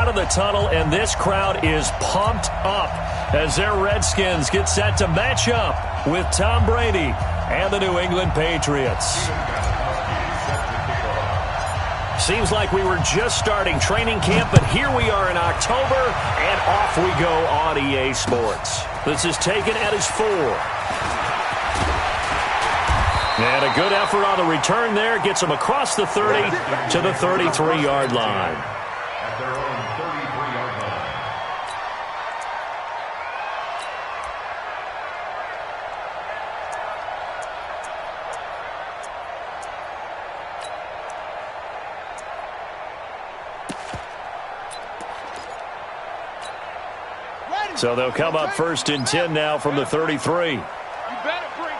out of the tunnel, and this crowd is pumped up as their Redskins get set to match up with Tom Brady and the New England Patriots. Seems like we were just starting training camp, but here we are in October, and off we go on EA Sports. This is taken at his 4. And a good effort on the return there. Gets him across the 30 to the 33-yard line. At their own 33-yard line. So they'll come up 1st and 10 now from the 33. You better bring it.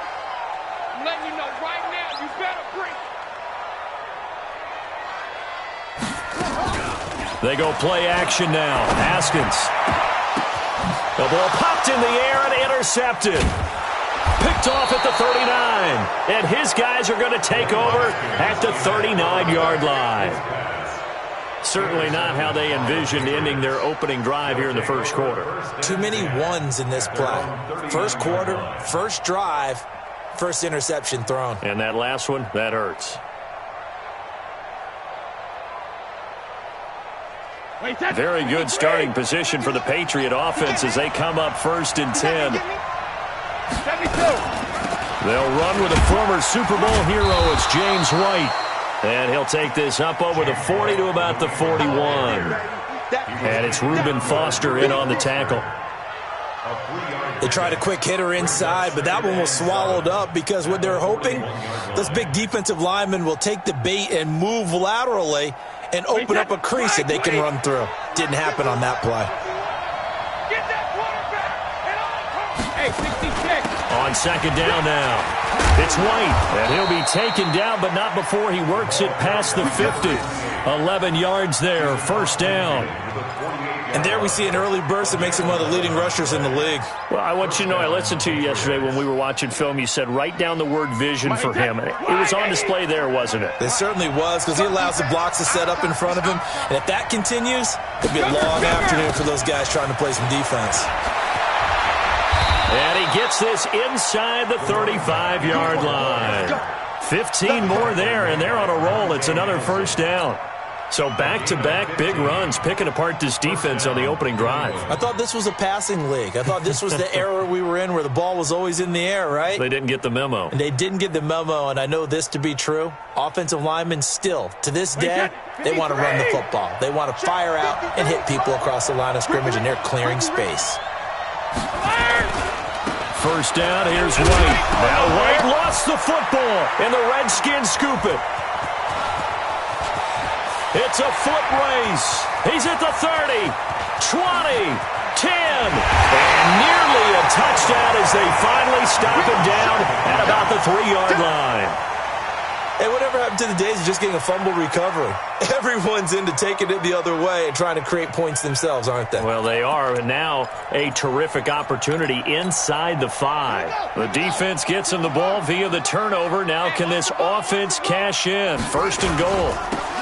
I'm letting you know right now, you better bring it. They go play action now. Haskins. The ball popped in the air and intercepted. Picked off at the 39. And his guys are going to take over at the 39-yard line. Certainly not how they envisioned ending their opening drive here in the first quarter. Too many ones in this play. First quarter, first drive, first interception thrown. And that last one, that hurts. Very good starting position for the Patriot offense as they come up 1st and 10. They'll run with a former Super Bowl hero. It's James White. And he'll take this up over the 40 to about the 41. And it's Reuben Foster in on the tackle. They tried a quick hitter inside, but that one was swallowed up because what they're hoping, those big defensive linemen will take the bait and move laterally and open up a crease that they can run through. Didn't happen on that play. Hey, 66. On 2nd down now. It's White, and he'll be taken down, but not before he works it past the 50. 11 yards there, 1st down. And there we see an early burst that makes him one of the leading rushers in the league. Well, I want you to know, I listened to you yesterday when we were watching film. You said write down the word vision for him. It was on display there, wasn't it? It certainly was, because he allows the blocks to set up in front of him. And if that continues, it'll be a long afternoon for those guys trying to play some defense. And he gets this inside the 35-yard line. 15 more there, and they're on a roll. It's another 1st down. So back-to-back big runs, picking apart this defense on the opening drive. I thought this was a passing league. I thought this was the era we were in where the ball was always in the air, right? They didn't get the memo. And they didn't get the memo, and I know this to be true. Offensive linemen still, to this day, they want to run the football. They want to fire out and hit people across the line of scrimmage, and they're clearing space. 1st down, here's White. Now White lost the football, and the Redskins scoop it. It's a foot race. He's at the 30, 20, 10, and nearly a touchdown as they finally stop him down at about the 3-yard line. Hey, whatever happened to the days of just getting a fumble recovery? Everyone's into taking it the other way and trying to create points themselves, aren't they? Well, they are, and now a terrific opportunity inside the 5. The defense gets him the ball via the turnover. Now can this offense cash in? 1st and goal.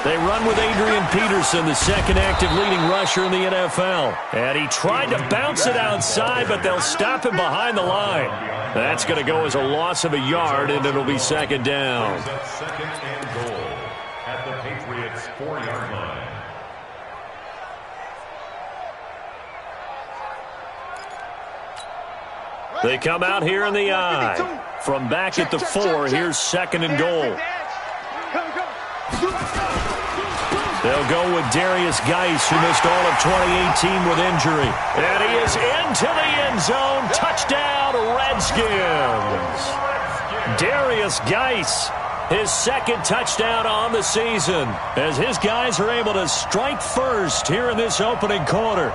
They run with Adrian Peterson, the second active leading rusher in the NFL. And he tried to bounce it outside, but they'll stop him behind the line. That's going to go as a loss of a yard, and it'll be 2nd down. 2nd and goal at the Patriots' 4-yard line. They come out here in the I. From back at the 4, here's 2nd and goal. They'll go with Darius Geis, who missed all of 2018 with injury. And he is into the end zone. Touchdown, Redskins. Darius Geis, his 2nd touchdown on the season, as his guys are able to strike first here in this opening quarter.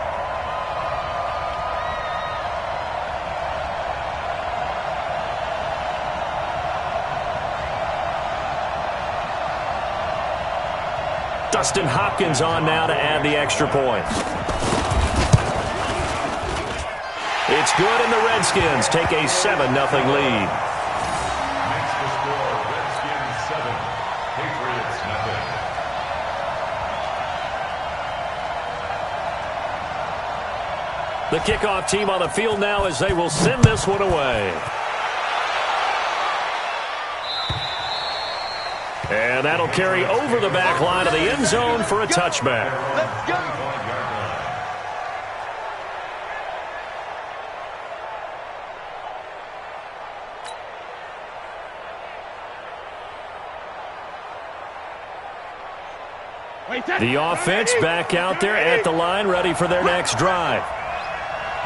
Dustin Hopkins on now to add the extra point. It's good, and the Redskins take a 7-0 lead. Makes the score Redskins 7, Patriots 0. The kickoff team on the field now as they will send this one away. And that'll carry over the back line of the end zone for a touchback. Let's go. The offense back out there at the line, ready for their next drive.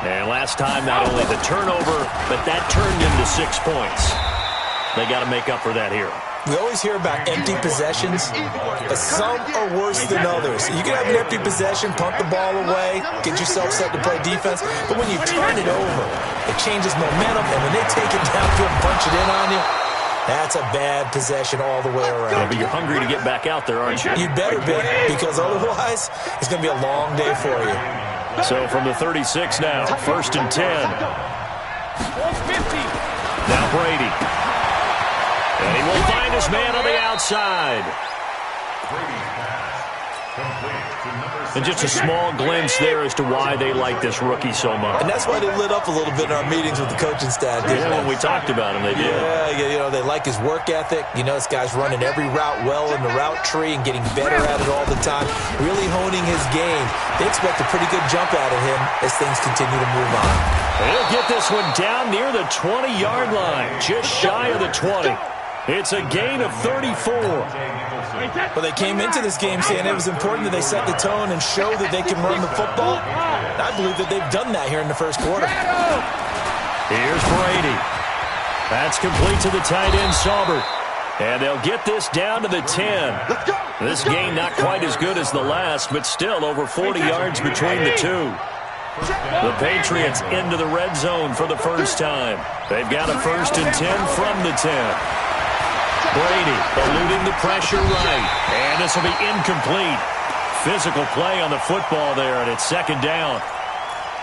And last time, not only the turnover, but that turned into 6 points. They got to make up for that here. We always hear about empty possessions, but some are worse than others. You can have an empty possession, punt the ball away, get yourself set to play defense, but when you turn it over, it changes momentum, and when they take it downfield and punch it in on you, that's a bad possession all the way around. Yeah, but you're hungry to get back out there, aren't you? You better be, because otherwise, it's going to be a long day for you. So from the 36 now, 1st and 10. Now Brady. And he will find his man on the outside. And just a small glimpse there as to why they like this rookie so much. And that's why they lit up a little bit in our meetings with the coaching staff. Yeah, when we talked about him, they did. Yeah, you know, they like his work ethic. You know, this guy's running every route well in the route tree and getting better at it all the time, really honing his game. They expect a pretty good jump out of him as things continue to move on. He'll get this one down near the 20-yard line, just shy of the 20. It's a gain of 34. Well, they came into this game saying it was important that they set the tone and show that they can run the football. I believe that they've done that here in the first quarter. Here's Brady. That's complete to the tight end, Saubert. And they'll get this down to the 10. This game not quite as good as the last, but still over 40 yards between the two. The Patriots into the red zone for the first time. They've got a 1st and 10 from the 10. Brady eluding the pressure right. And this will be incomplete. Physical play on the football there, and it's 2nd down.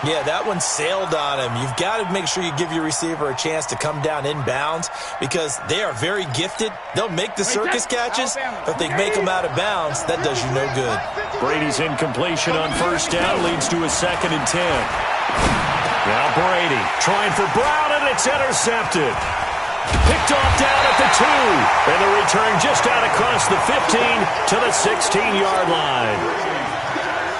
Yeah, that one sailed on him. You've got to make sure you give your receiver a chance to come down inbounds because they are very gifted. They'll make the circus catches, but they make them out of bounds. That does you no good. Brady's incompletion on 1st down leads to a 2nd and 10. Now Brady trying for Brown, and it's intercepted. Picked off down at the 2. And the return just out across the 15 to the 16-yard line.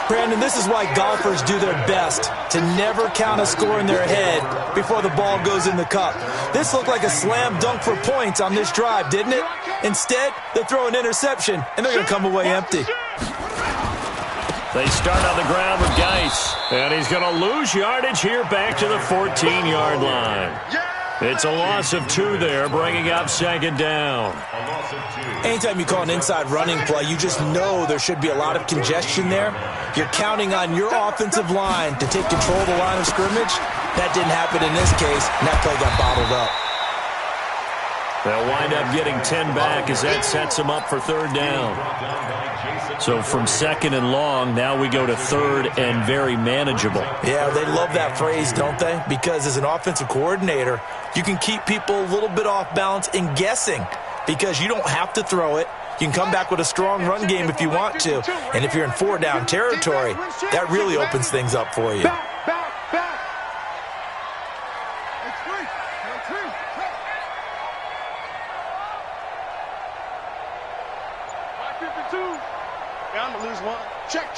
Brandon, this is why golfers do their best to never count a score in their head before the ball goes in the cup. This looked like a slam dunk for points on this drive, didn't it? Instead, they throw an interception, and they're going to come away empty. They start on the ground with Geis, and he's going to lose yardage here back to the 14-yard line. It's a loss of 2 there, bringing up 2nd down. Anytime you call an inside running play, you just know there should be a lot of congestion there. You're counting on your offensive line to take control of the line of scrimmage. That didn't happen in this case, and that play got bottled up. They'll wind up getting 10 back as that sets them up for 3rd down. So from 2nd and long, now we go to 3rd and very manageable. Yeah, they love that phrase, don't they? Because as an offensive coordinator, you can keep people a little bit off balance and guessing because you don't have to throw it. You can come back with a strong run game if you want to. And if you're in 4-down territory, that really opens things up for you. I'm going to lose one. Check.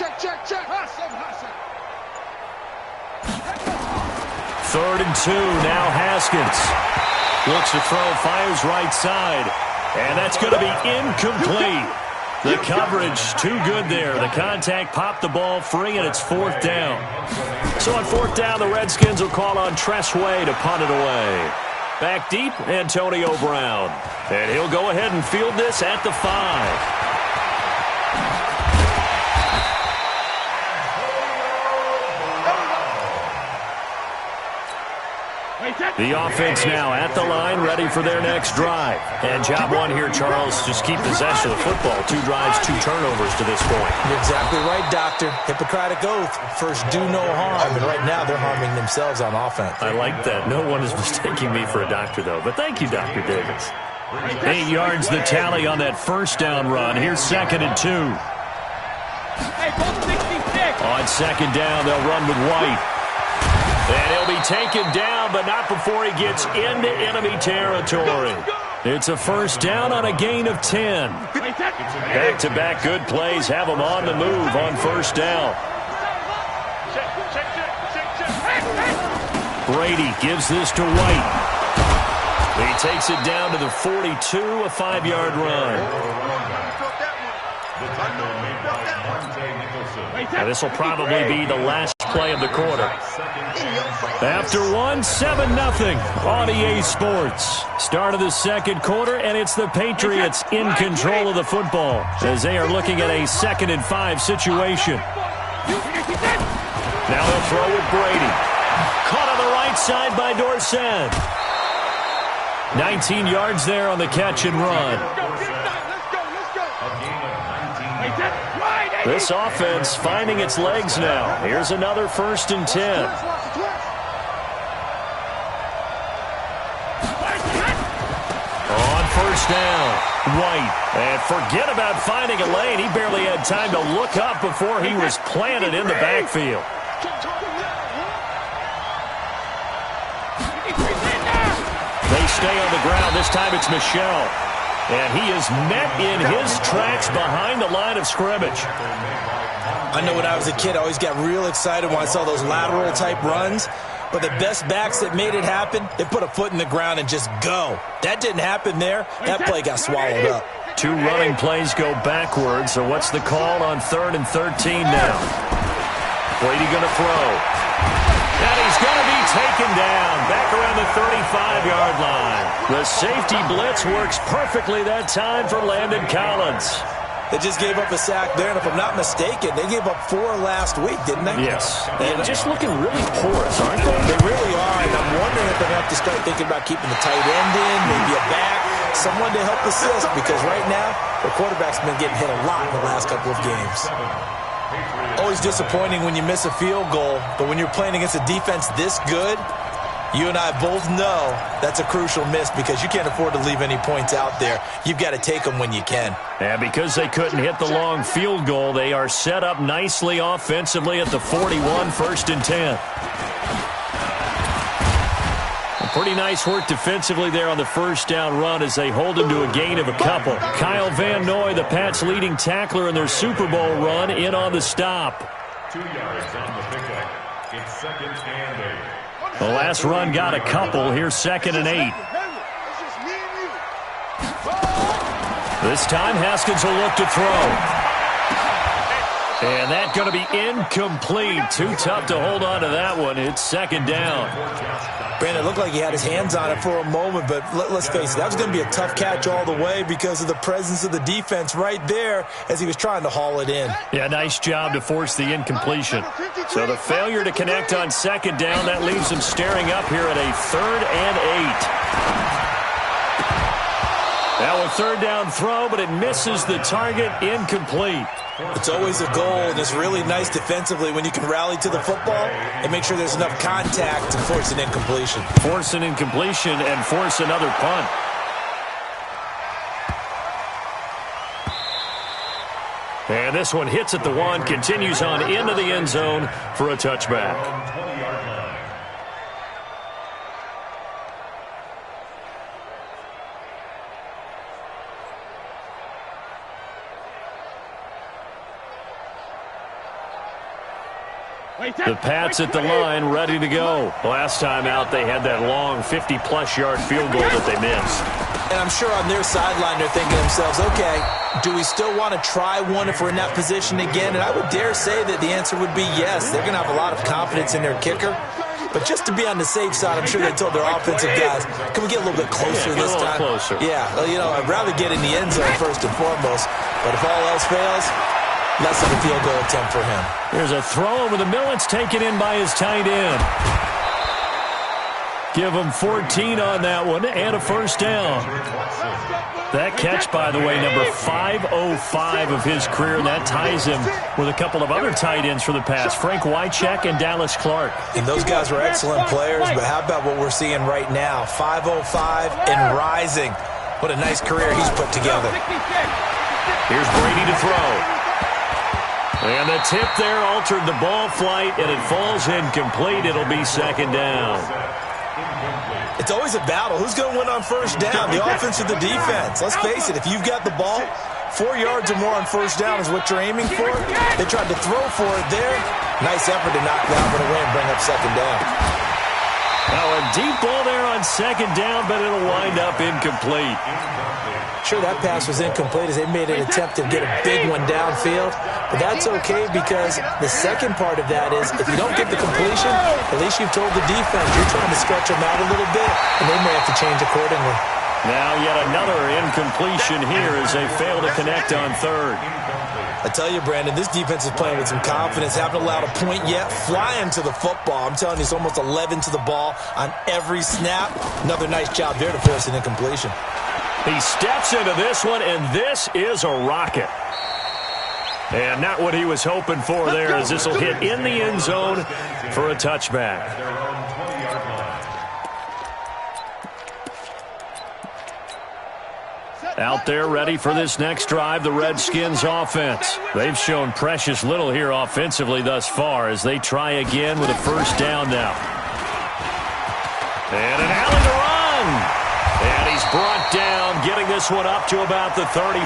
3rd and 2, now Haskins. Looks to throw, fires right side. And that's going to be incomplete. The coverage too good there. The contact popped the ball free, and it's 4th down. So on 4th down, the Redskins will call on Tressway to punt it away. Back deep, Antonio Brown. And he'll go ahead and field this at the 5. The offense now at the line, ready for their next drive. And job one here, Charles, just keep possession of the football. 2 drives, 2 turnovers to this point. You're exactly right, Doctor. Hippocratic oath. First, do no harm. And right now, they're harming themselves on offense. I like that. No one is mistaking me for a doctor, though. But thank you, Dr. Davis. 8 yards the tally on that 1st down run. Here's 2nd and 2. Hey, go 66. On 2nd down, they'll run with White. And he'll be taken down, but not before he gets into enemy territory. It's a first down on a gain of 10. Back-to-back good plays have him on the move on first down. Brady gives this to White. He takes it down to the 42, a 5-yard run. Now this will probably be the last play of the quarter. After 7-0 on EA Sports. Start of the second quarter, and it's the Patriots in control of the football as they are looking at a 2nd and 5 situation. Now they'll throw with Brady. Caught on the right side by Dorsett. 19 yards there on the catch and run. This offense finding its legs now. Here's another 1st and 10. On first down, White. And forget about finding a lane. He barely had time to look up before he was planted in the backfield. They stay on the ground. This time it's Michel. And he is met in his tracks behind the line of scrimmage. I know when I was a kid, I always got real excited when I saw those lateral-type runs. But the best backs that made it happen, they put a foot in the ground and just go. That didn't happen there. That play got swallowed up. 2 running plays go backwards. So what's the call on 3rd and 13 now? Brady going to throw. And he's going to be taken down back around the 35-yard line. The safety blitz works perfectly that time for Landon Collins. They just gave up a sack there, and if I'm not mistaken, they gave up 4 last week, didn't they? Yes. And just looking really porous, aren't they? They really are, and I'm wondering if they're going to have to start thinking about keeping the tight end in, maybe a back, someone to help assist, because right now, the quarterback's been getting hit a lot in the last couple of games. Always disappointing when you miss a field goal, but when you're playing against a defense this good, you and I both know that's a crucial miss because you can't afford to leave any points out there. You've got to take them when you can. And because they couldn't hit the long field goal, they are set up nicely offensively at the 41, 1st and 10. Pretty nice work defensively there on the first down run as they hold him to a gain of a couple. Kyle Van Noy, the Pats' leading tackler in their Super Bowl run, in on the stop. 2 yards on the pickup. It's 2nd and 8. The last run got a couple. Here's 2nd and 8. This time Haskins will look to throw. And that's going to be incomplete. Too tough to hold on to that one. It's 2nd down. Brandon, it looked like he had his hands on it for a moment, but let's face it, that was going to be a tough catch all the way because of the presence of the defense right there as he was trying to haul it in. Yeah, nice job to force the incompletion. So the failure to connect on 2nd down, that leaves him staring up here at a 3rd and 8. Now a 3rd down throw, but it misses the target, incomplete. It's always a goal, and it's really nice defensively when you can rally to the football and make sure there's enough contact to force an incompletion. Force an incompletion and force another punt. And this one hits at the 1, continues on into the end zone for a touchback. The Pats at the line, ready to go. Last time out, they had that long 50-plus-yard field goal that they missed. And I'm sure on their sideline, they're thinking to themselves, okay, do we still want to try one if we're in that position again? And I would dare say that the answer would be yes. They're going to have a lot of confidence in their kicker. But just to be on the safe side, I'm sure they told their offensive guys, can we get a little bit closer this time? Closer. Yeah, well, you know, I'd rather get in the end zone first and foremost. But if all else fails, less of a field goal attempt for him. There's a throw over the middle. It's taken in by his tight end. Give him 14 on that one and a first down. That catch, by the way, number 505 of his career, and that ties him with a couple of other tight ends for the Pats, Frank Wycheck and Dallas Clark. And those guys were excellent players, but how about what we're seeing right now? 505 and rising. What a nice career he's put together. Here's Brady to throw. And the tip there altered the ball flight, and it falls incomplete. It'll be second down. It's always a battle. Who's going to win on first down, the offense or the defense? Let's face it, if you've got the ball, 4 yards or more on first down is what you're aiming for. They tried to throw for it there. Nice effort to knock that one away and bring up second down. Now a deep ball there on second down, but it'll wind up incomplete. Sure, that pass was incomplete as they made an attempt to get a big one downfield. But that's okay because the second part of that is if you don't get the completion, at least you've told the defense you're trying to stretch them out a little bit, and they may have to change accordingly. Now yet another incompletion here as they fail to connect on third. I tell you, Brandon, this defense is playing with some confidence. Haven't allowed a point yet. Flying to the football. I'm telling you, it's almost 11 to the ball on every snap. Another nice job there to force an incompletion. He steps into this one, and this is a rocket. And not what he was hoping for there, as this will hit in the end zone for a touchback. Out there ready for this next drive, the Redskins offense. They've shown precious little here offensively thus far as they try again with a first down now. And an alley to run. And he's brought down, getting this one up to about the 35.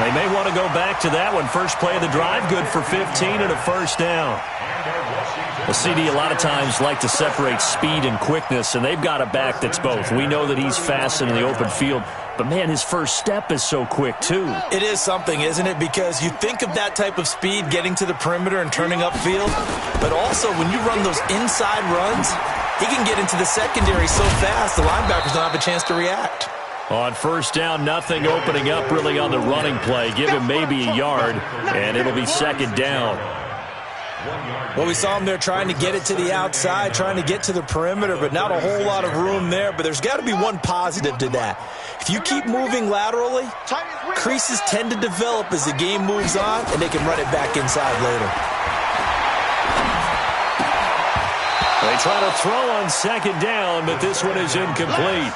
They may want to go back to that one. First play of the drive, good for 15 and a first down. The CD a lot of times like to separate speed and quickness, and they've got a back that's both. We know that he's fast in the open field, but, man, his first step is so quick, too. It is something, isn't it? Because you think of that type of speed getting to the perimeter and turning upfield, but also when you run those inside runs, he can get into the secondary so fast the linebackers don't have a chance to react. On first down, nothing opening up really on the running play. Give him maybe a yard, and it'll be second down. Well, we saw him there trying to get it to the outside, trying to get to the perimeter, but not a whole lot of room there. But there's got to be one positive to that. If you keep moving laterally, creases tend to develop as the game moves on, and they can run it back inside later. They try to throw on second down, but this one is incomplete.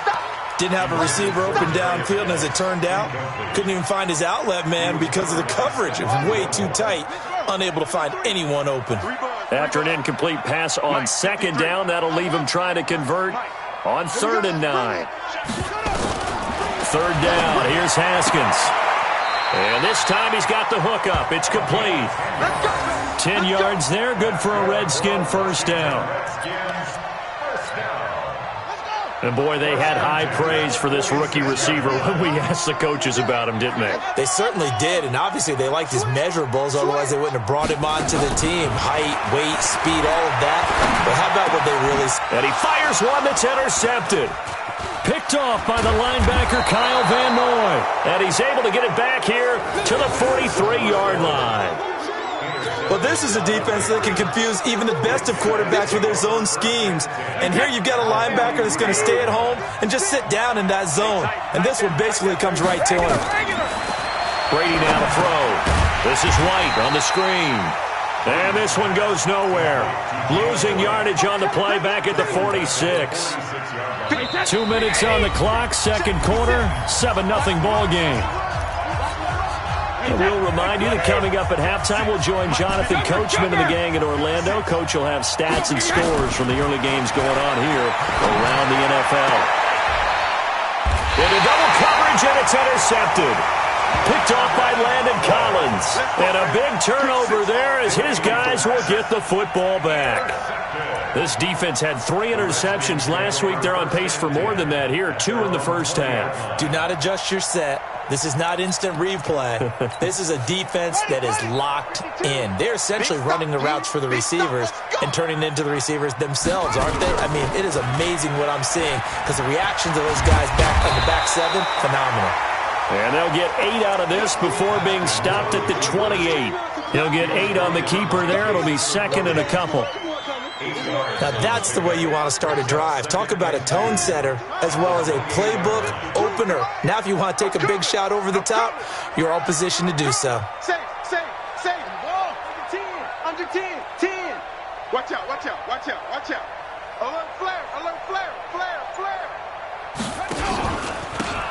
Didn't have a receiver open downfield, and as it turned out, couldn't even find his outlet man because of the coverage. It was way too tight, unable to find anyone open. After an incomplete pass on second down, that'll leave him trying to convert on 3rd and 9. Third down, here's Haskins. And this time he's got the hook up. It's complete. 10 yards there, good for a Redskin first down. And, boy, they had high praise for this rookie receiver when we asked the coaches about him, didn't they? They certainly did, and obviously they liked his measurables, otherwise they wouldn't have brought him onto the team. Height, weight, speed, all of that. But how about what they really... And he fires one that's intercepted. Picked off by the linebacker, Kyle Van Noy. And he's able to get it back here to the 43-yard line. Well, this is a defense that can confuse even the best of quarterbacks with their zone schemes. And here you've got a linebacker that's going to stay at home and just sit down in that zone. And this one basically comes right to him. Brady now to throw. This is White on the screen. And this one goes nowhere. Losing yardage on the play back at the 46. 2 minutes on the clock, second quarter, 7-0 ball game. And we'll remind you that coming up at halftime, we'll join Jonathan Coachman and the gang in Orlando. Coach will have stats and scores from the early games going on here around the NFL. Into double coverage, and it's intercepted. Picked off by Landon Collins. And a big turnover there as his guys will get the football back. This defense had 3 interceptions last week. They're on pace for more than that here, 2 in the first half. Do not adjust your set. This is not instant replay. This is a defense that is locked in. They're essentially running the routes for the receivers and turning into the receivers themselves, aren't they? I mean, it is amazing what I'm seeing because the reactions of those guys back on the back 7, phenomenal. And they'll get 8 out of this before being stopped at the 28. He'll get 8 on the keeper there. It'll be second and a couple. Now that's the way you want to start a drive. Talk about a tone setter as well as a playbook opener. Now if you want to take a big shot over the top, you're all positioned to do so. Say. Ball. Under 10. Watch out. Alert flare.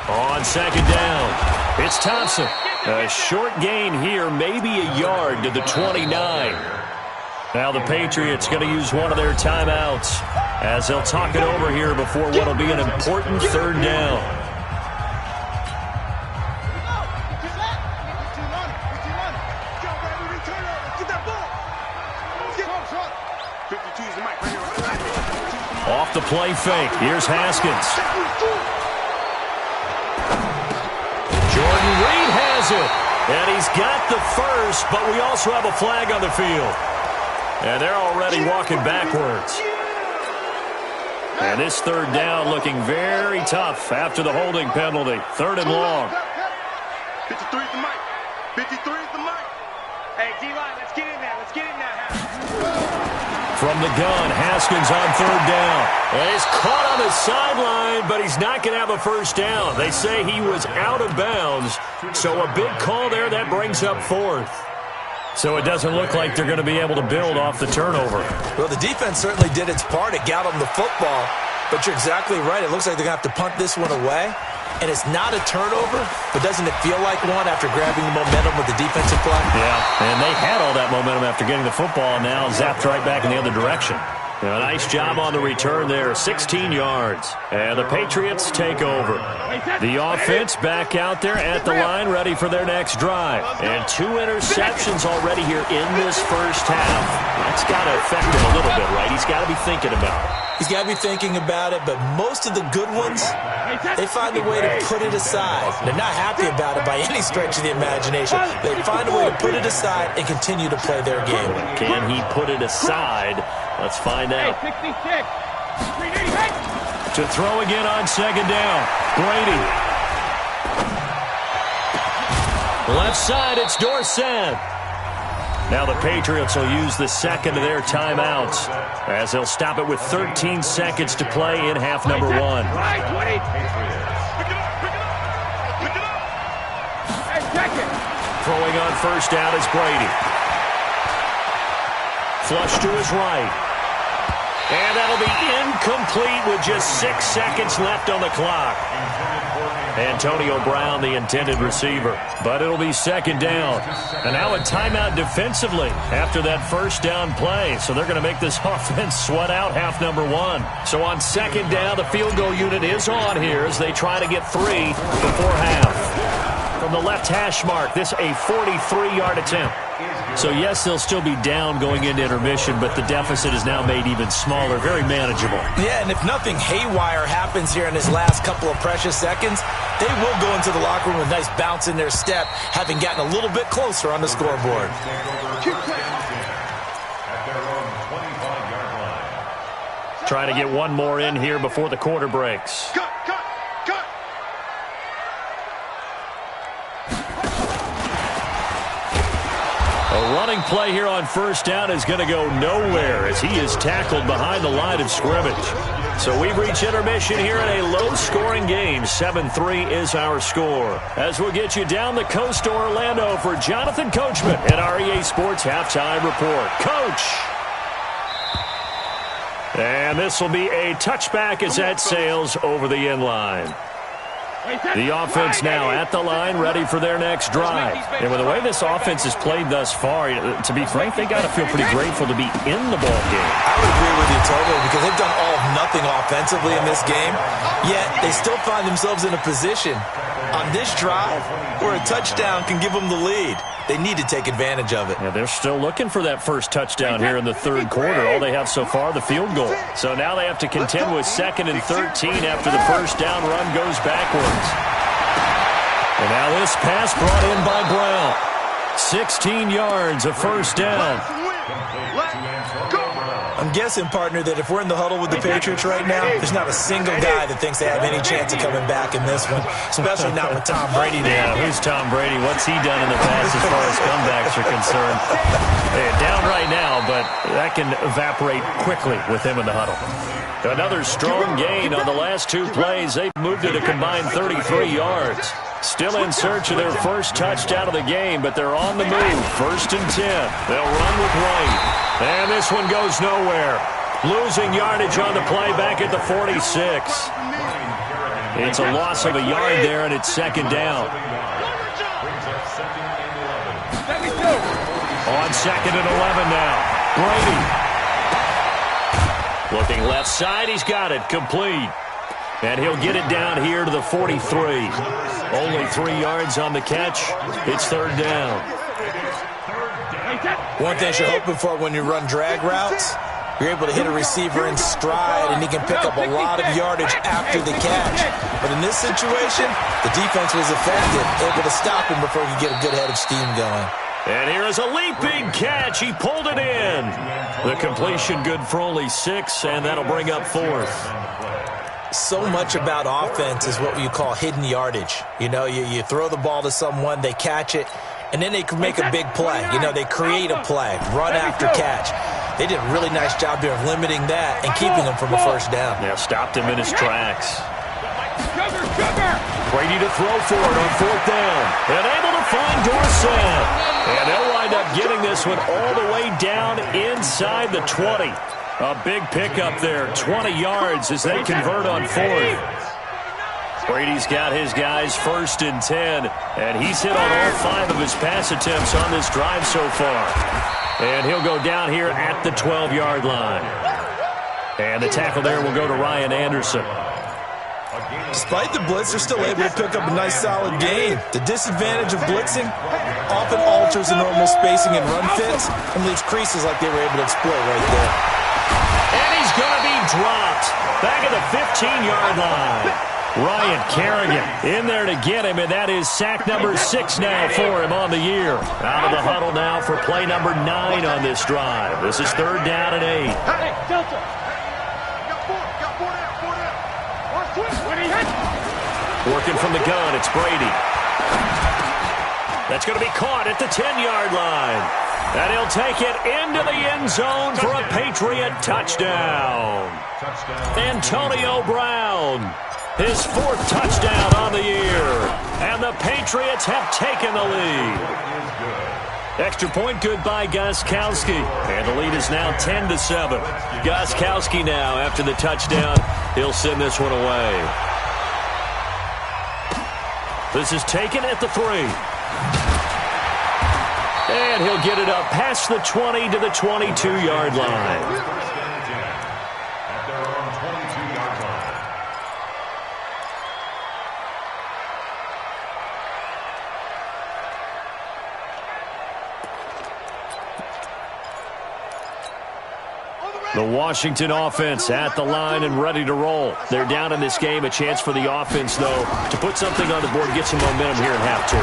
On second down, it's Thompson. A short gain here, maybe a yard to the 29. Now the Patriots going to use one of their timeouts as they'll talk it over here before what will be an important third down. Off the play fake. Here's Haskins. Jordan Reed has it. And he's got the first, but we also have a flag on the field. And they're already walking backwards. And this third down looking very tough after the holding penalty. Third and long. 53 is the mic. 53 is the mic. Hey, D-line, let's get in there. Let's get in there. From the gun, Haskins on third down. And he's caught on the sideline, but he's not going to have a first down. They say he was out of bounds, so a big call there. That brings up fourth. So it doesn't look like they're going to be able to build off the turnover. Well, the defense certainly did its part. It got them the football, but you're exactly right. It looks like they're going to have to punt this one away. And it's not a turnover, but doesn't it feel like one after grabbing the momentum with the defensive play? Yeah, and they had all that momentum after getting the football, and now zapped right back in the other direction. A nice job on the return there, 16 yards. And the Patriots take over. The offense back out there at the line, ready for their next drive. And 2 interceptions already here in this first half. That's got to affect him a little bit, right? He's got to be thinking about it. He's got to be thinking about it, but most of the good ones, they find a way to put it aside. They're not happy about it by any stretch of the imagination. They find a way to put it aside and continue to play their game. Can he put it aside? Let's find out. 66. To throw again on second down. Brady. Left side, it's Dorsett. Now the Patriots will use the second of their timeouts as they'll stop it with 13 seconds to play in half number 1. Throwing on first down is Brady. Flush to his right. And that'll be incomplete with just 6 seconds left on the clock. Antonio Brown, the intended receiver. But it'll be second down. And now a timeout defensively after that first down play. So they're going to make this offense sweat out half number 1. So on second down, the field goal unit is on here as they try to get 3 before half. From the left hash mark, this a 43-yard attempt. So, yes, they'll still be down going into intermission, but the deficit is now made even smaller, very manageable. Yeah, and if nothing haywire happens here in his last couple of precious seconds, they will go into the locker room with a nice bounce in their step, having gotten a little bit closer on the scoreboard. Trying to get one more in here before the quarter breaks. A running play here on first down is going to go nowhere as he is tackled behind the line of scrimmage. So we've reached intermission here in a low-scoring game. 7-3 is our score. As we'll get you down the coast to Orlando for Jonathan Coachman at our EA Sports Halftime Report. Coach! And this will be a touchback as that sails over the end line. The offense now at the line, ready for their next drive. And with the way this offense has played thus far, to be frank, they got to feel pretty grateful to be in the ball game. I would agree with you totally because they've done all of nothing offensively in this game, yet they still find themselves in a position on this drive where a touchdown can give them the lead. They need to take advantage of it. Yeah, they're still looking for that first touchdown here in the third quarter. All they have so far, the field goal. So now they have to contend with 2nd and 13 after the first down run goes backwards. And now this pass brought in by Brown. 16 yards, a first down. I'm guessing, partner, that if we're in the huddle with the Patriots right now, there's not a single guy that thinks they have any chance of coming back in this one, especially not with Tom Brady there. Yeah, who's Tom Brady? What's he done in the past as far as comebacks are concerned? They're down right now, but that can evaporate quickly with him in the huddle. Another strong gain on the last 2 plays. They've moved it a combined 33 yards. Still in search of their first touchdown of the game, but they're on the move. 1st and 10. They'll run with White. And this one goes nowhere. Losing yardage on the play back at the 46. It's a loss of a yard there, and it's 2nd down. On 2nd and 11 now. Brady. Looking left side. He's got it. Complete. And he'll get it down here to the 43. Only 3 yards on the catch. It's 3rd down. One thing you're hoping for when you run drag routes, you're able to hit a receiver in stride, and he can pick up a lot of yardage after the catch. But in this situation, the defense was effective, able to stop him before he could get a good head of steam going. And here is a leaping catch. He pulled it in. The completion good for only 6, and that'll bring up 4th. So much about offense is what you call hidden yardage. You know, you throw the ball to someone, they catch it, and then they can make a big play. You know, they create a play, run after catch. They did a really nice job here of limiting that and keeping him from a 1st down. Yeah, stopped him in his tracks. Brady to throw for it on 4th down. And able to find Dorsett. And they'll wind up getting this one all the way down inside the 20. A big pickup there, 20 yards as they convert on 4th. Brady's got his guys 1st and 10, and he's hit on all 5 of his pass attempts on this drive so far. And he'll go down here at the 12-yard line. And the tackle there will go to Ryan Anderson. Despite the blitz, they're still able to pick up a nice, solid gain. The disadvantage of blitzing often alters the normal spacing and run fits and leaves creases like they were able to exploit right there. And he's going to be dropped back at the 15-yard line. Ryan Kerrigan in there to get him, and that is sack number 6 now for him on the year. Out of the huddle now for play number 9 on this drive. This is 3rd down and 8. Hey, Delta. Working from the gun, it's Brady. That's going to be caught at the 10-yard line. And he'll take it into the end zone for a Patriot touchdown. Antonio Brown, his 4th touchdown on the year. And the Patriots have taken the lead. Extra point good by Gostkowski. And the lead is now 10-7. Gostkowski now, after the touchdown, he'll send this one away. This is taken at the 3. And he'll get it up past the 20 to the 22-yard line. The Washington offense at the line and ready to roll. They're down in this game. A chance for the offense, though, to put something on the board, get some momentum here in half 2.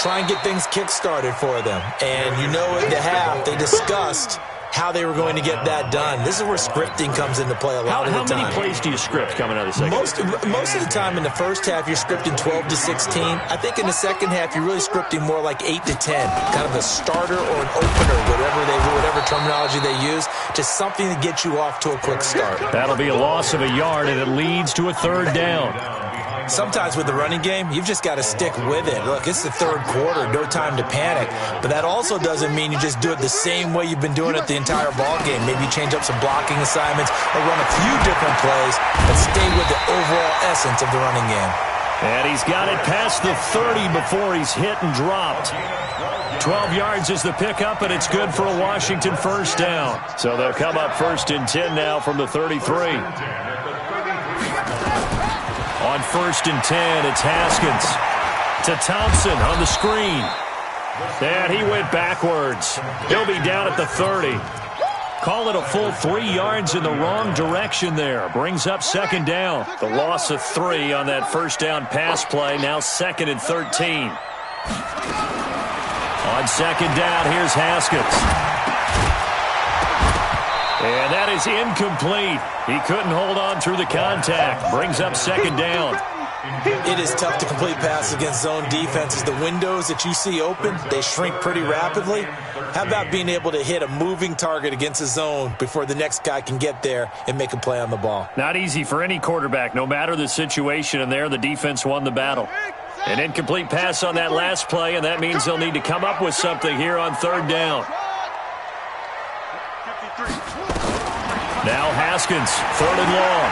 Try and get things kick-started for them. And you know at the half, they discussed how they were going to get that done. This is where scripting comes into play a lot of the time. How many plays do you script coming out of the second? Most of the time in the first half, you're scripting 12 to 16. I think in the second half, you're really scripting more like 8 to 10. Kind of a starter or an opener, whatever terminology they use. Just something to get you off to a quick start. That'll be a loss of a yard, and it leads to a 3rd down. Sometimes with the running game, you've just got to stick with it. Look, it's the 3rd quarter, no time to panic. But that also doesn't mean you just do it the same way you've been doing it the entire ball game. Maybe you change up some blocking assignments or run a few different plays, but stay with the overall essence of the running game. And he's got it past the 30 before he's hit and dropped. 12 yards is the pickup, and it's good for a Washington 1st down. So they'll come up 1st and 10 now from the 33. On 1st and 10, it's Haskins to Thompson on the screen. And he went backwards. He'll be down at the 30. Call it a full 3 yards in the wrong direction there. Brings up 2nd down. The loss of 3 on that 1st down pass play. Now 2nd and 13. On 2nd down, here's Haskins. And that is incomplete. He couldn't hold on through the contact. Brings up 2nd down. It is tough to complete passes against zone defenses. The windows that you see open, they shrink pretty rapidly. How about being able to hit a moving target against a zone before the next guy can get there and make a play on the ball? Not easy for any quarterback, no matter the situation, and there the defense won the battle. An incomplete pass on that last play, and that means they'll need to come up with something here on 3rd down. Now Haskins, 3rd and long.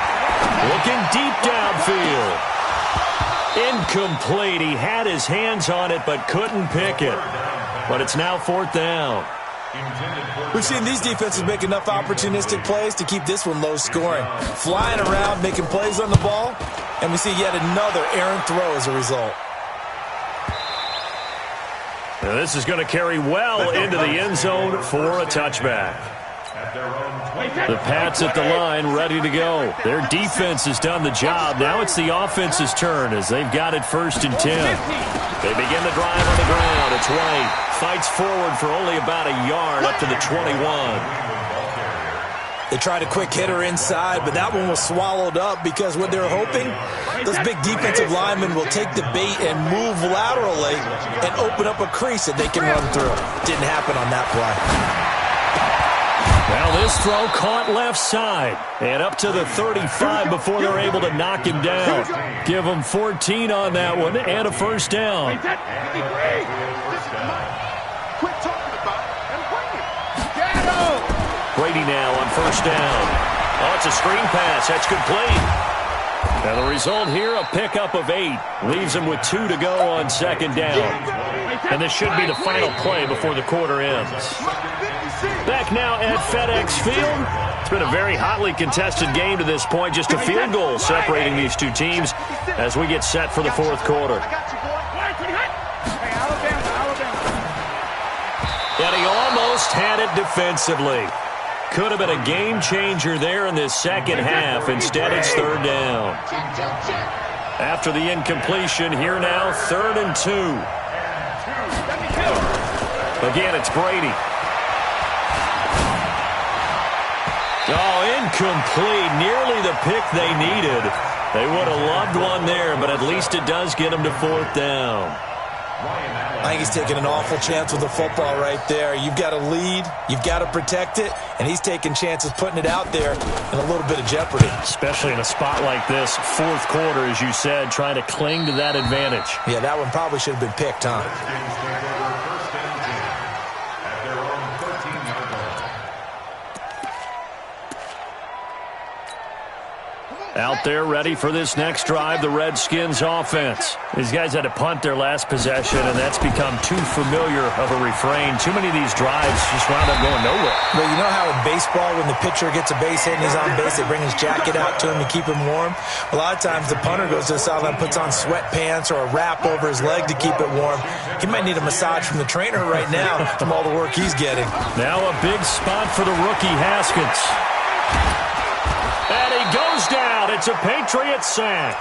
Looking deep downfield. Incomplete. He had his hands on it but couldn't pick it. but it's now 4th down. We've seen these defenses make enough opportunistic plays to keep this one low scoring. Flying around, making plays on the ball, and we see yet another errant throw as a result. Now this is going to carry well into the end zone for a touchback. The Pats at the line, ready to go. Their defense has done the job. Now it's the offense's turn as they've got it 1st and 10. They begin the drive on the ground. It's White. Fights forward for only about a yard up to the 21. They tried a quick hitter inside, but that one was swallowed up because what they're hoping, those big defensive linemen will take the bait and move laterally and open up a crease that they can run through. Didn't happen on that play. Well, this throw caught left side and up to the 35 before they're able to knock him down. Give them 14 on that one and a 1st down. Brady now on 1st down. Oh, it's a screen pass. That's complete. And the result here, a pickup of 8. Leaves them with 2 to go on 2nd down. And this should be the final play before the quarter ends. Back now at FedEx Field. It's been a very hotly contested game to this point. Just a field goal separating these two teams as we get set for the 4th quarter. And he almost had it defensively. Could have been a game changer there in this second half. Instead, it's 3rd down. After the incompletion, here now, 3rd and 2. Again, it's Brady. Oh, incomplete. Nearly the pick they needed. They would have loved one there, but at least it does get them to 4th down. I think he's taking an awful chance with the football right there. You've got to lead, you've got to protect it, and he's taking chances putting it out there in a little bit of jeopardy. Especially in a spot like this, 4th quarter, as you said, trying to cling to that advantage. Yeah, that one probably should have been picked, huh? Out there ready for this next drive, the Redskins offense. These guys had to punt their last possession, and that's become too familiar of a refrain. Too many of these drives just wound up going nowhere. Well, you know how in baseball, when the pitcher gets a base hit and he's on base, they bring his jacket out to him to keep him warm? A lot of times the punter goes to the sideline, puts on sweatpants or a wrap over his leg to keep it warm. He might need a massage from the trainer right now from all the work he's getting. Now a big spot for the rookie Haskins. And he goes down. It's a Patriot sack.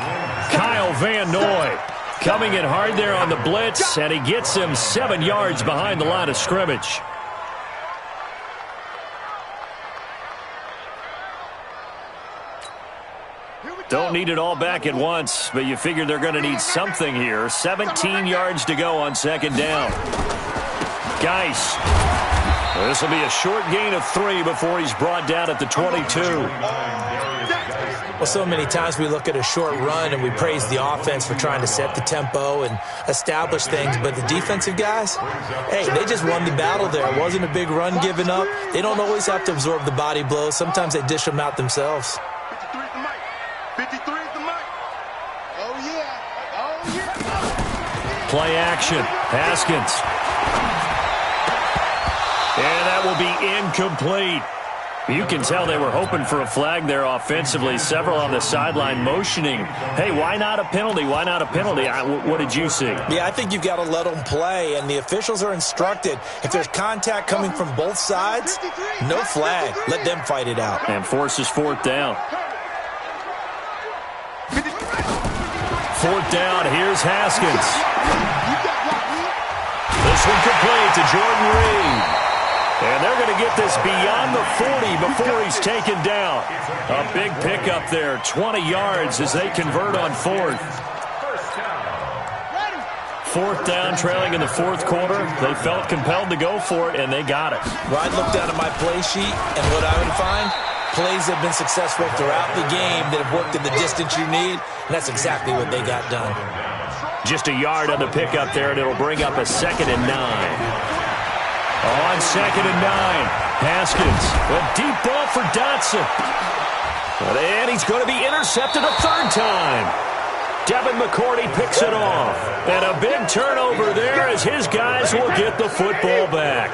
Kyle Van Noy coming in hard there on the blitz, and he gets him 7 yards behind the line of scrimmage. Don't need it all back at once, but you figure they're going to need something here. 17 yards to go on 2nd down. Geis. This will be a short gain of 3 before he's brought down at the 22. Well, so many times we look at a short run and we praise the offense for trying to set the tempo and establish things, but the defensive guys, hey, they just won the battle there. It wasn't a big run given up. They don't always have to absorb the body blows. Sometimes they dish them out themselves. 53 is the mic. Oh, yeah. Oh, yeah. Play action. Haskins. And that will be incomplete. You can tell they were hoping for a flag there offensively. Several on the sideline motioning. Hey, why not a penalty? Why not a penalty? What did you see? Yeah, I think you've got to let them play, and the officials are instructed. If there's contact coming from both sides, no flag. Let them fight it out. And forces 4th down. 4th down, here's Haskins. This one complete to Jordan Reed. And they're going to get this beyond the 40 before he's taken down. A big pickup there, 20 yards as they convert on 4th. 4th down, trailing in the 4th quarter. They felt compelled to go for it, and they got it. Well, I'd look down at my play sheet, and what I would find, plays have been successful throughout the game that have worked in the distance you need, and that's exactly what they got done. Just a yard on the pickup there, and it'll bring up a 2nd and 9. On 2nd and 9, Haskins, a deep ball for Dotson. And he's going to be intercepted a 3rd time. Devin McCourty picks it off. And a big turnover there as his guys will get the football back.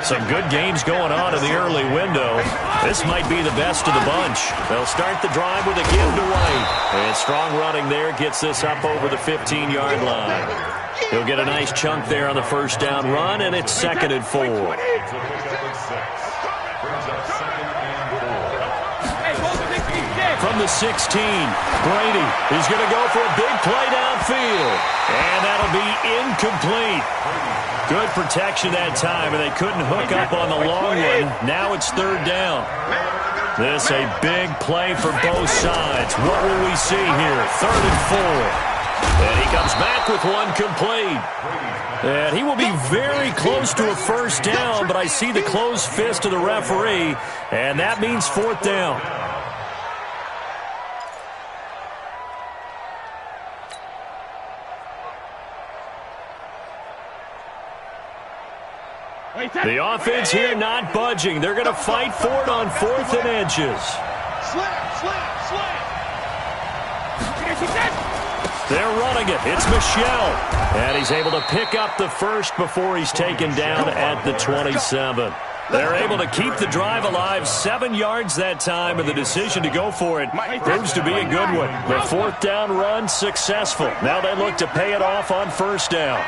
Some good games going on in the early window. This might be the best of the bunch. They'll start the drive with a give to White. And strong running there gets this up over the 15-yard line. He'll get a nice chunk there on the first down run, and it's 2nd and 4. From the 16, Brady is going to go for a big play downfield. And that'll be incomplete. Good protection that time, and they couldn't hook up on the long one. Now it's 3rd down. This a big play for both sides. What will we see here? 3rd and 4. And he comes back with one complete. And he will be very close to a first down, but I see the closed fist of the referee, and that means 4th down. The offense here not budging. They're going to fight for it on 4th and inches. They're running it. It's Michelle. And he's able to pick up the first before he's taken down at the 27. They're able to keep the drive alive, 7 yards that time, and the decision to go for it proves to be a good one. The 4th down run successful. Now they look to pay it off on first down.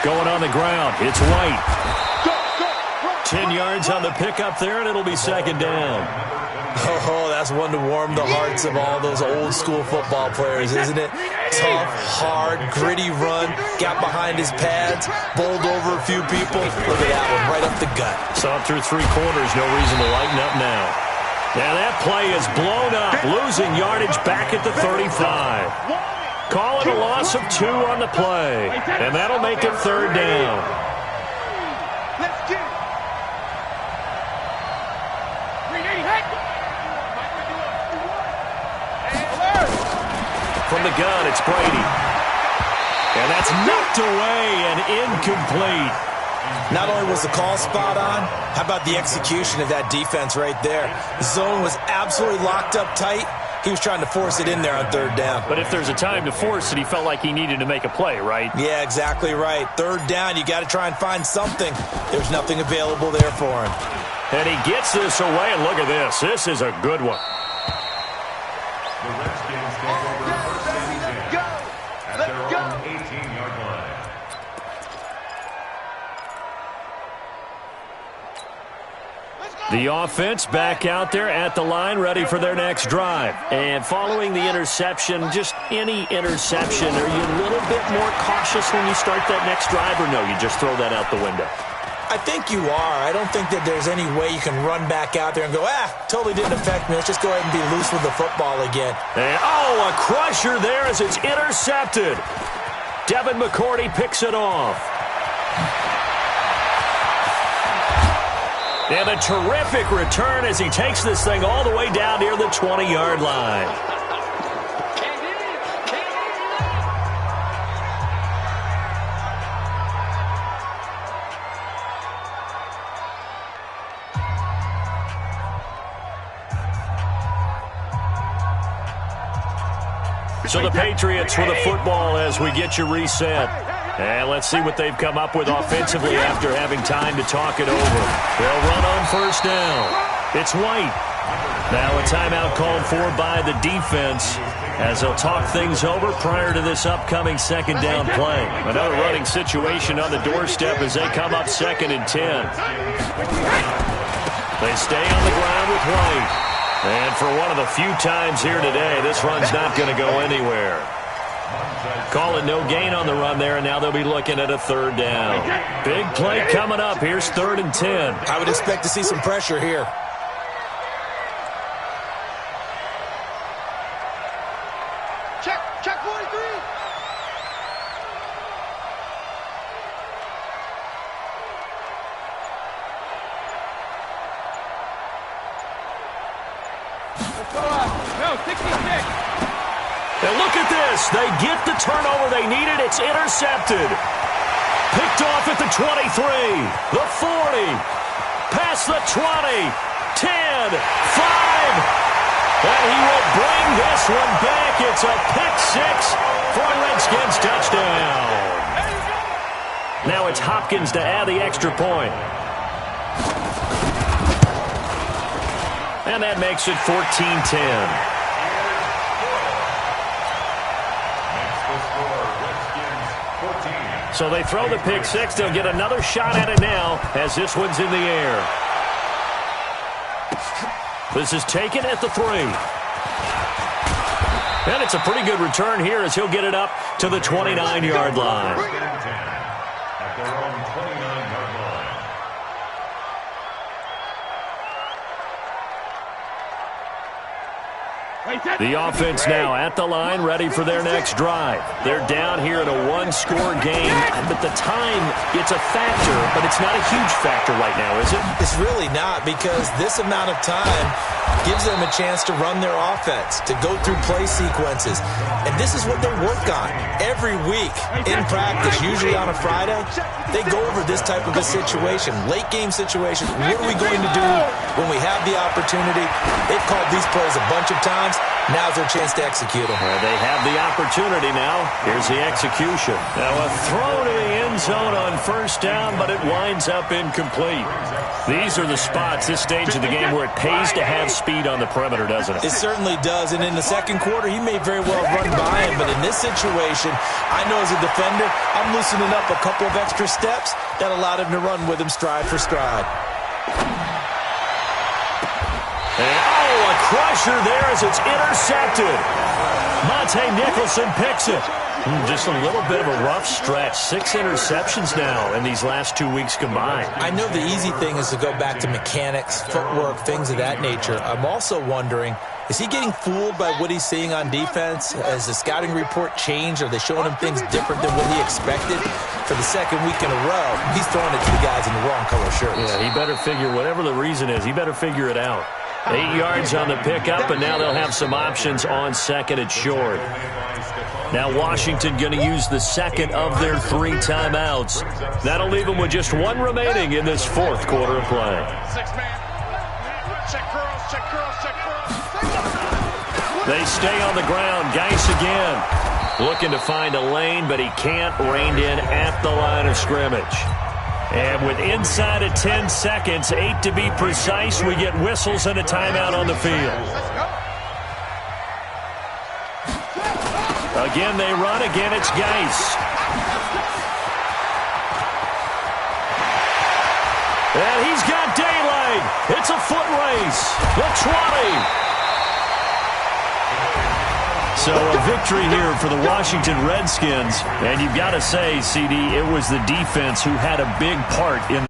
Going on the ground, it's White. 10 yards on the pickup there, and it'll be 2nd down. Oh, that's one to warm the hearts of all those old-school football players, isn't it? Tough, hard, gritty run, got behind his pads, bowled over a few people. Look at that one, right up the gut. Saw it through 3 quarters, no reason to lighten up now. Now that play is blown up, losing yardage back at the 35. Call it a loss of 2 on the play, and that'll make it 3rd down. From the gun, it's Brady. And that's knocked away and incomplete. Not only was the call spot on, how about the execution of that defense right there? The zone was absolutely locked up tight. He was trying to force it in there on 3rd down. But if there's a time to force it, he felt like he needed to make a play, right? Yeah, exactly right. 3rd down, you got to try and find something. There's nothing available there for him. And he gets this away, and look at this. This is a good one. The Redskins take over 1st and 10 at their own 18-yard line. The offense back out there at the line, ready for their next drive. And following the interception, just any interception, are you a little bit more cautious when you start that next drive, or no, you just throw that out the window? I think you are. I don't think that there's any way you can run back out there and go, totally didn't affect me. Let's just go ahead and be loose with the football again. And, a crusher there as it's intercepted. Devin McCourty picks it off. And a terrific return as he takes this thing all the way down near the 20-yard line. So the Patriots with the football as we get you reset. And let's see what they've come up with offensively after having time to talk it over. They'll run on first down. It's White. Now a timeout called for by the defense as they'll talk things over prior to this upcoming 2nd down play. Another running situation on the doorstep as they come up 2nd and 10. They stay on the ground with White. And for one of the few times here today, this run's not going to go anywhere. Call it no gain on the run there, and now they'll be looking at a 3rd down. Big play coming up. Here's 3rd and 10. I would expect to see some pressure here. Check 43. No, 66. And look at this. They get the turnover they needed. It's intercepted. Picked off at the 23, the 40, past the 20, 10, 5. And he will bring this one back. It's a pick six for a Redskins touchdown. Now it's Hopkins to add the extra point. And that makes it 14-10. So they throw the pick six. They'll get another shot at it now as this one's in the air. This is taken at the 3. And it's a pretty good return here as he'll get it up to the 29-yard line. At their own 29-yard line. The offense now at the line, ready for their next drive. They're down here in a one-score game, but the time, it's a factor, but it's not a huge factor right now, is it? It's really not, because this amount of time gives them a chance to run their offense, to go through play sequences. And this is what they work on every week in practice, usually on a Friday. They go over this type of a situation, late-game situation. What are we going to do when we have the opportunity? They've called these plays a bunch of times. Now's their chance to execute them. Well, they have the opportunity now. Here's the execution. Now a throw to the end zone on first down, but it winds up incomplete. These are the spots, this stage of the game, where it pays to have speed on the perimeter, doesn't it? It certainly does. And in the second quarter, he may very well run by him. But in this situation, I know as a defender, I'm loosening up a couple of extra steps that allowed him to run with him stride for stride. And, a crusher there as it's intercepted. Monte Nicholson picks it. Just a little bit of a rough stretch. 6 interceptions now in these last 2 weeks combined. I know the easy thing is to go back to mechanics, footwork, things of that nature. I'm also wondering, is he getting fooled by what he's seeing on defense? Has the scouting report changed? Are they showing him things different than what he expected? For the second week in a row, he's throwing it to the guys in the wrong color shirts. Yeah, he better figure, whatever the reason is, he better figure it out. 8 yards on the pickup, and now they'll have some options on second and short. Now Washington going to use the second of their 3 timeouts. That'll leave them with just 1 remaining in this fourth quarter of play. They stay on the ground. Geis again. Looking to find a lane, but he can't. Reined in at the line of scrimmage. And with inside of 10 seconds, 8 to be precise, we get whistles and a timeout on the field. Again, they run. Again, it's Geis. And he's got daylight. It's a foot race. The 20. So a victory here for the Washington Redskins. And you've got to say, CD, it was the defense who had a big part in